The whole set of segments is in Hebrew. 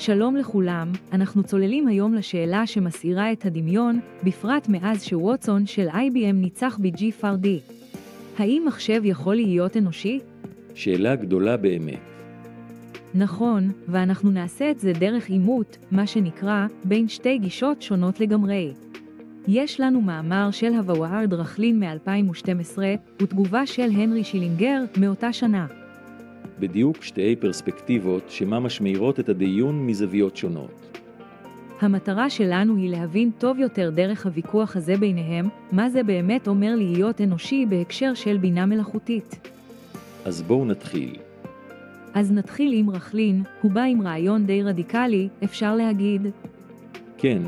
שלום לכולם, אנחנו צוללים היום לשאלה שמסעירה את הדמיון, בפרט מאז שווטסון של IBM ניצח ב-GFRD. האם מחשב יכול להיות אנושי? שאלה גדולה באמת. נכון, ואנחנו נעשה את זה דרך עימות, מה שנקרא, בין שתי גישות שונות לגמרי. יש לנו מאמר של הווארד רכלין מ-2012, ותגובה של הנרי שילינגר מאותה שנה. בדיוק שתי פרספקטיבות שממש מאירות את הדיון מזוויות שונות. המטרה שלנו היא להבין טוב יותר דרך הוויכוח הזה ביניהם, מה זה באמת אומר להיות אנושי בהקשר של בינה מלאכותית. אז בואו נתחיל. אז נתחיל עם רכלין, הוא בא עם רעיון די רדיקלי, אפשר להגיד. כן,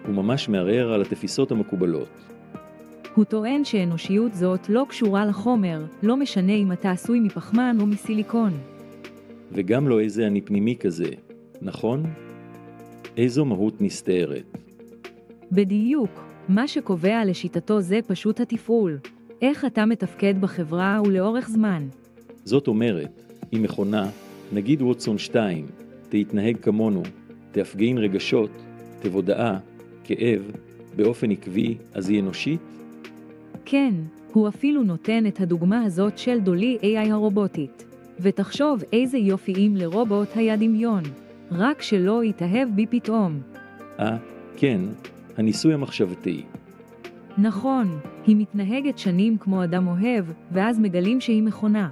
הוא ממש מערער על התפיסות המקובלות. הוא טוען שאנושיות זאת לא קשורה לחומר, לא משנה אם אתה עשוי מפחמן או מסיליקון. וגם לא איזה אני פנימי כזה, נכון? איזו מהות נסתרת. בדיוק, מה שקובע לשיטתו זה פשוט התפעול. איך אתה מתפקד בחברה ולאורך זמן. זאת אומרת, אם מכונה, נגיד ווטסון 2, תתנהג כמונו, תפגין רגשות, תבודעה, כאב, באופן עקבי, אז היא אנושית? כן, הוא אפילו נותן את הדוגמה הזאת של דולי AI הרובוטית. ותחשוב איזה יופי אם לרובוט היה דמיון, רק שלא יתאהב בי פתאום. כן, הניסוי המחשבתי. נכון, היא מתנהגת שנים כמו אדם אוהב, ואז מגלים שהיא מכונה.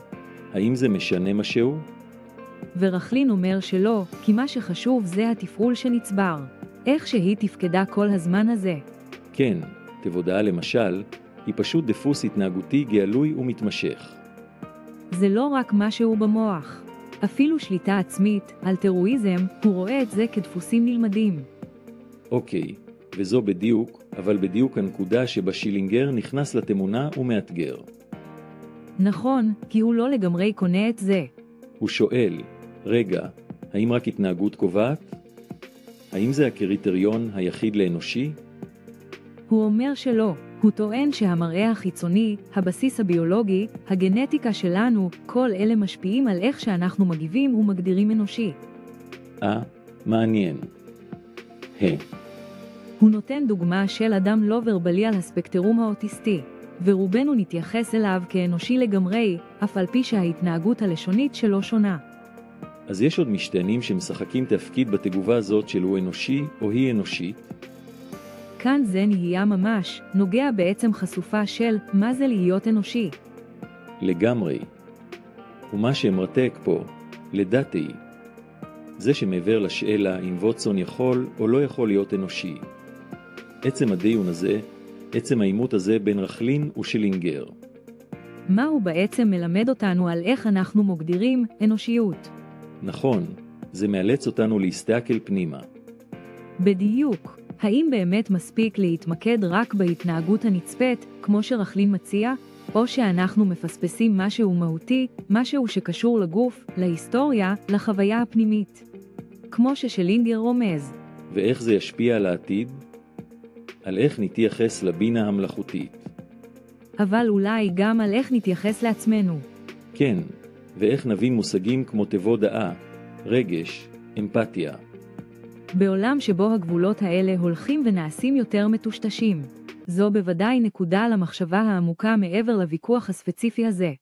האם זה משנה משהו? ורחלין אומר שלא, כי מה שחשוב זה התפעול שנצבר. איך שהיא תפקדה כל הזמן הזה. כן, תבודעה למשל, היא פשוט דפוס התנהגותי גלוי ומתמשך. זה לא רק משהו במוח. אפילו שליטה עצמית, אלטרואיזם, הוא רואה את זה כדפוסים נלמדים. אוקיי, וזו בדיוק, אבל בדיוק הנקודה שבה שילינגר נכנס לתמונה ומאתגר. נכון, כי הוא לא לגמרי קונה את זה. הוא שואל, רגע, האם רק התנהגות קובעת? האם זה הקריטריון היחיד לאנושי? הוא אומר שלא. הוא טוען שהמראה החיצוני, הבסיס הביולוגי, הגנטיקה שלנו, כל אלה משפיעים על איך שאנחנו מגיבים ומגדירים אנושי. מעניין. הוא נותן דוגמה של אדם לא ורבלי על הספקטרום האוטיסטי, ורובנו נתייחס אליו כאנושי לגמרי, אף על פי שההתנהגות הלשונית שלו שונה. אז יש עוד משתנים שמשחקים תפקיד בתגובה הזאת של הוא אנושי או היא אנושית? כאן זה נהיה ממש, נוגע בעצם חשופה של מה זה להיות אנושי. לגמרי. ומה שמרתק פה, לדעתי, זה שמעבר לשאלה אם ווטסון יכול או לא יכול להיות אנושי. עצם הדיון הזה, עצם העימות הזה בין רכלין ושילינגר. מה הוא בעצם מלמד אותנו על איך אנחנו מגדירים אנושיות? נכון, זה מאלץ אותנו להסתכל פנימה. בדיוק. האם באמת מספיק להתמקד רק בהתנהגות הנצפית, כמו שרכלין מציע, או שאנחנו מפספסים משהו מהותי, משהו שקשור לגוף, להיסטוריה, לחוויה הפנימית? כמו ששילינגר רומז. ואיך זה ישפיע על העתיד? על איך נתייחס לבינה המלאכותית. אבל אולי גם על איך נתייחס לעצמנו. כן, ואיך נבין מושגים כמו תבודעה, רגש, אמפתיה. בעולם שבו הגבולות האלה הולכים ונעשים יותר מטושטשים. זו בוודאי נקודה למחשבה העמוקה מעבר לוויכוח הספציפי הזה.